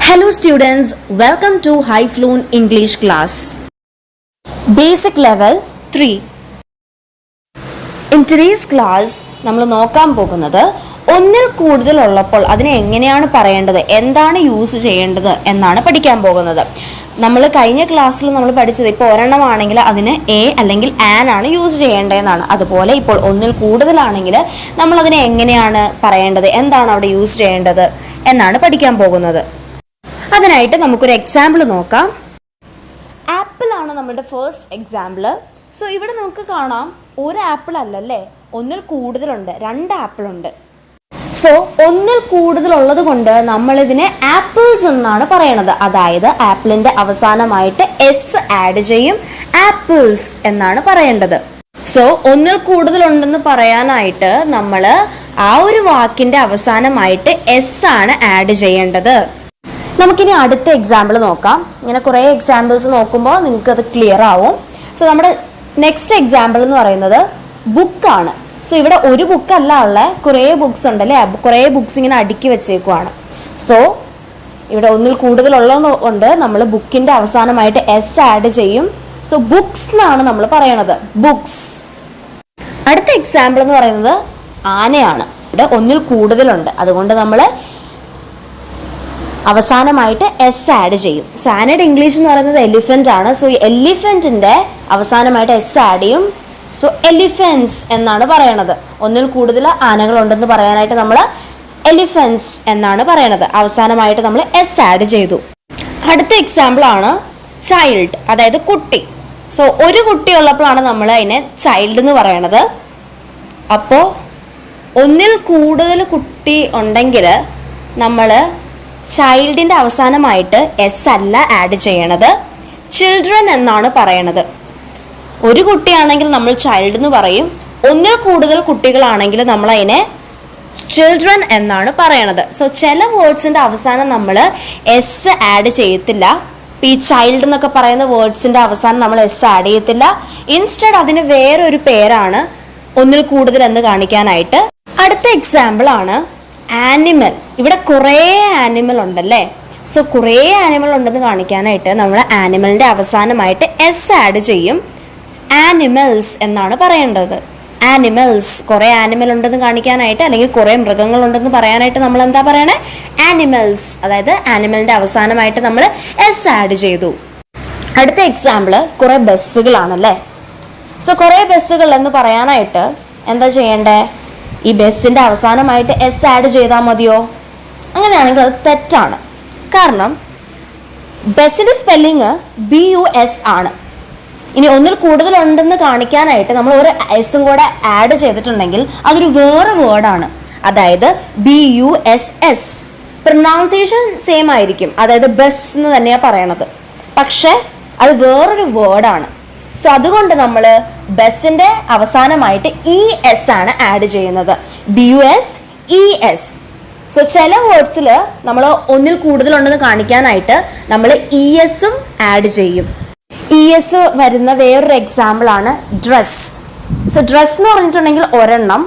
Hello students, welcome to High Fluent English class. Basic level 3. In today's class, നമ്മൾ നോക്കാൻ പോകുന്നത് ഒന്നിൽ കൂടുതൽ ഉള്ളപ്പോൾ അതിനെ എങ്ങനെയാണ് പറയേണ്ടത്, എന്താണ് യൂസ് ചെയ്യേണ്ടത് എന്നാണ് പഠിക്കാൻ പോകുന്നത്. നമ്മൾ കഴിഞ്ഞ ക്ലാസ്സിൽ നമ്മൾ പഠിച്ചത് ഇപ്പോൾ ഒരെണ്ണമാണെങ്കിൽ അതിന് എ അല്ലെങ്കിൽ ആൻ ആണ് യൂസ് ചെയ്യേണ്ടതെന്നാണ്. അതുപോലെ ഇപ്പോൾ ഒന്നിൽ കൂടുതലാണെങ്കിൽ നമ്മൾ അതിനെ എങ്ങനെയാണ് പറയേണ്ടത്, എന്താണ് അവിടെ യൂസ് ചെയ്യേണ്ടത് എന്നാണ് പഠിക്കാൻ പോകുന്നത്. അതിനായിട്ട് നമുക്കൊരു എക്സാമ്പിൾ നോക്കാം. ആപ്പിൾ ആണ് നമ്മുടെ ഫസ്റ്റ് എക്സാമ്പിൾ. സോ ഇവിടെ നമുക്ക് കാണാം ഒരു ആപ്പിൾ അല്ലല്ലേ, ഒന്നിൽ കൂടുതലുണ്ട്, 2 ആപ്പിൾ ഉണ്ട്. സോ ഒന്നിൽ കൂടുതലുള്ളത് കൊണ്ട് നമ്മൾ ഇതിനെ ആപ്പിൾസ് എന്നാണ് പറയണത്. അതായത് ആപ്പിളിന്റെ അവസാനമായിട്ട് എസ് ആഡ് ചെയ്യും, ആപ്പിൾസ് എന്നാണ് പറയേണ്ടത്. സോ ഒന്നിൽ കൂടുതലുണ്ടെന്ന് പറയാനായിട്ട് നമ്മൾ ആ ഒരു വാക്കിന്റെ അവസാനമായിട്ട് എസ് ആണ് ആഡ് ചെയ്യേണ്ടത്. നമുക്കിനി അടുത്ത എക്സാമ്പിൾ നോക്കാം. ഇങ്ങനെ കുറേ എക്സാമ്പിൾസ് നോക്കുമ്പോൾ നിങ്ങൾക്ക് അത് ക്ലിയർ ആവും. സോ നമ്മുടെ നെക്സ്റ്റ് എക്സാമ്പിൾ എന്ന് പറയുന്നത് ബുക്കാണ്. സോ ഇവിടെ ഒരു ബുക്കല്ല ഉള്ള കുറേ ബുക്സ് ഉണ്ടല്ലേ, കുറേ ബുക്സ് ഇങ്ങനെ അടുക്കി വെച്ചേക്കുവാണ്. സോ ഇവിടെ ഒന്നിൽ കൂടുതലുള്ളതുകൊണ്ട് നമ്മൾ ബുക്കിന്റെ അവസാനമായിട്ട് എസ് ആഡ് ചെയ്യും. സോ ബുക്സ് എന്നാണ് നമ്മൾ പറയണത്, ബുക്സ്. അടുത്ത എക്സാമ്പിൾ എന്ന് പറയുന്നത് ആനയാണ്. ഇവിടെ ഒന്നിൽ കൂടുതലുണ്ട്, അതുകൊണ്ട് നമ്മൾ അവസാനമായിട്ട് എസ് ആഡ് ചെയ്യും. സോ ആനയുടെ ഇംഗ്ലീഷ് എന്ന് പറയുന്നത് എലിഫന്റ് ആണ്. സോ ഈ എലിഫന്റിന്റെ അവസാനമായിട്ട് എസ് ആഡ് ചെയ്യും. സോ എലിഫൻസ് എന്നാണ് പറയണത്. ഒന്നിൽ കൂടുതൽ ആനകളുണ്ടെന്ന് പറയാനായിട്ട് നമ്മൾ എലിഫൻസ് എന്നാണ് പറയണത്. അവസാനമായിട്ട് നമ്മൾ എസ് ആഡ് ചെയ്തു. അടുത്ത എക്സാമ്പിൾ ആണ് ചൈൽഡ്, അതായത് കുട്ടി. സോ ഒരു കുട്ടി ഉള്ളപ്പോഴാണ് നമ്മൾ അതിനെ ചൈൽഡ് എന്ന് പറയണത്. അപ്പോൾ ഒന്നിൽ കൂടുതൽ കുട്ടി ഉണ്ടെങ്കിൽ നമ്മൾ ചൈൽഡിന്റെ അവസാനമായിട്ട് എസ് അല്ല ആഡ് ചെയ്യണത്, ചിൽഡ്രൻ എന്നാണ് പറയണത്. ഒരു കുട്ടിയാണെങ്കിൽ നമ്മൾ ചൈൽഡ് എന്ന് പറയും, ഒന്നിൽ കൂടുതൽ കുട്ടികളാണെങ്കിൽ നമ്മൾ അതിനെ ചിൽഡ്രൻ എന്നാണ് പറയണത്. സോ ചില വേർഡ്സിന്റെ അവസാനം നമ്മൾ എസ് ആഡ് ചെയ്യത്തില്ല. ഈ ചൈൽഡ് എന്നൊക്കെ പറയുന്ന വേർഡ്സിന്റെ അവസാനം നമ്മൾ എസ് ആഡ് ചെയ്യത്തില്ല. ഇൻസ്റ്റഡ് അതിന് വേറൊരു പേരാണ് ഒന്നിൽ കൂടുതൽ എന്ന് കാണിക്കാനായിട്ട്. അടുത്ത എക്സാമ്പിൾ ആണ് ആനിമൽ. ഇവിടെ കുറേ ആനിമൽ ഉണ്ടല്ലേ. സോ കുറേ ആനിമൽ ഉണ്ടെന്ന് കാണിക്കാനായിട്ട് നമ്മൾ ആനിമലിന്റെ അവസാനമായിട്ട് എസ് ആഡ് ചെയ്യും, ആനിമൽസ് എന്നാണ് പറയേണ്ടത്. ആനിമൽസ്, കുറേ ആനിമൽ ഉണ്ടെന്ന് കാണിക്കാനായിട്ട് അല്ലെങ്കിൽ കുറേ മൃഗങ്ങൾ ഉണ്ടെന്ന് പറയാനായിട്ട് നമ്മൾ എന്താ പറയണേ, ആനിമൽസ്. അതായത് ആനിമലിന്റെ അവസാനമായിട്ട് നമ്മൾ എസ് ആഡ് ചെയ്തു. അടുത്ത എക്സാമ്പിൾ കുറേ ബസ്സുകളാണല്ലേ. സോ കുറേ ബസ്സുകൾ എന്ന് പറയാനായിട്ട് എന്താ ചെയ്യണ്ടേ, ഈ ബസ്സിന്റെ അവസാനമായിട്ട് എസ് ആഡ് ചെയ്താൽ മതിയോ? അങ്ങനെയാണെങ്കിൽ അത് തെറ്റാണ്. കാരണം ബസ്സിന്റെ സ്പെല്ലിങ് BUS ആണ്. ഇനി ഒന്നിൽ കൂടുതലുണ്ടെന്ന് കാണിക്കാനായിട്ട് നമ്മൾ ഒരു എസും കൂടെ ആഡ് ചെയ്തിട്ടുണ്ടെങ്കിൽ അതൊരു വേറെ വേർഡാണ്. അതായത് BUSS. പ്രൊനൗൺസിയേഷൻ സെയിം ആയിരിക്കും, അതായത് ബസ് എന്ന് തന്നെയാണ് പറയണത്, പക്ഷെ അത് വേറൊരു വേർഡാണ്. സോ അതുകൊണ്ട് നമ്മൾ ബസ്സിന്റെ അവസാനമായിട്ട് ES ആണ് ആഡ് ചെയ്യുന്നത്, BUS ES. സോ ചില വേർഡ്സിൽ നമ്മൾ ഒന്നിൽ കൂടുതലുണ്ടെന്ന് കാണിക്കാനായിട്ട് നമ്മൾ ESഉം ആഡ് ചെയ്യും. ES വരുന്ന വേറൊരു എക്സാമ്പിൾ ആണ് ഡ്രസ്. സോ ഡ്രസ് എന്ന് പറഞ്ഞിട്ടുണ്ടെങ്കിൽ ഒരെണ്ണം.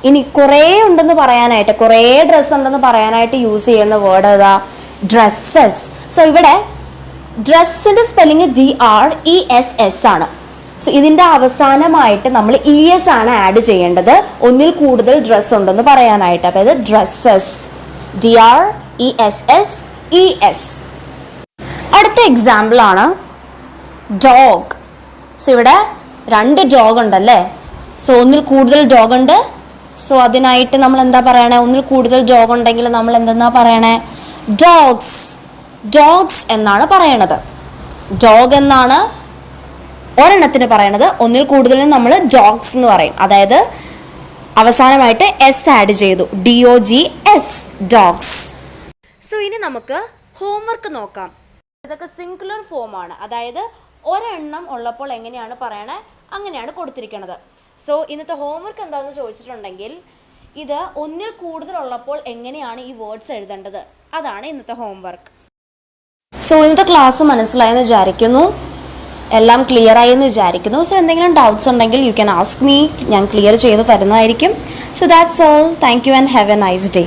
ഇനി കുറേ ഉണ്ടെന്ന് പറയാനായിട്ട്, കുറേ ഡ്രസ്സ് ഉണ്ടെന്ന് പറയാനായിട്ട് യൂസ് ചെയ്യുന്ന വേർഡ് ഏതാ, ഡ്രസ്സസ്. സോ ഇവിടെ ഡ്രസ്സിന്റെ സ്പെല്ലിങ് DRESS ആണ്. സോ ഇതിന്റെ അവസാനമായിട്ട് നമ്മൾ ES ആണ് ആഡ് ചെയ്യേണ്ടത് ഒന്നിൽ കൂടുതൽ ഡ്രസ് ഉണ്ടെന്ന് പറയാനായിട്ട്. അതായത് ഡ്രസ്സസ്, DRESS ES. അടുത്ത എക്സാമ്പിൾ ആണ് ഡോഗ്. സോ ഇവിടെ 2 ഡോഗ് ഉണ്ടല്ലേ. സോ ഒന്നിൽ കൂടുതൽ ഡോഗ് ഉണ്ട്. സോ അതിനായിട്ട് നമ്മൾ എന്താ പറയണേ, ഒന്നിൽ കൂടുതൽ ഡോഗ് ഉണ്ടെങ്കിൽ നമ്മൾ എന്തെന്നാ പറയണേ, ഡോഗ്സ്, ഡോഗ്സ് എന്നാണ് പറയണത്. ഡോഗ് എന്നാണ് ഒരെണ്ണത്തിന് പറയണത്, ഒന്നിൽ കൂടുതലും നമ്മൾ ഡോഗ്സ് എന്ന് പറയും. അതായത് അവസാനമായിട്ട് എസ് ആഡ് ചെയ്തു, DOGS, ഡോഗ്സ്. സോ ഇനി നമുക്ക് ഹോംവർക്ക് നോക്കാം. ഇതൊക്കെ സിംഗുലർ ഫോം ആണ്, അതായത് ഒരെണ്ണം ഉള്ളപ്പോൾ എങ്ങനെയാണ് പറയണേ അങ്ങനെയാണ് കൊടുത്തിരിക്കുന്നത്. സോ ഇന്നത്തെ ഹോംവർക്ക് എന്താണെന്ന് ചോദിച്ചിട്ടുണ്ടെങ്കിൽ ഇത് ഒന്നിൽ കൂടുതലുള്ളപ്പോൾ എങ്ങനെയാണ് ഈ വേർഡ്സ് എഴുതേണ്ടത്, അതാണ് ഇന്നത്തെ ഹോംവർക്ക്. സോ ഇന്നത്തെ ക്ലാസ് മനസ്സിലായെന്ന് വിചാരിക്കുന്നു, എല്ലാം ക്ലിയർ ആയി എന്ന് വിചാരിക്കുന്നു. സോ എന്തെങ്കിലും ഡൗട്ട്സ് ഉണ്ടെങ്കിൽ യു ക്യാൻ ആസ്ക് മീ, ഞാൻ ക്ലിയർ ചെയ്ത് തരുന്നതായിരിക്കും. So that's all. Thank you and have A nice day.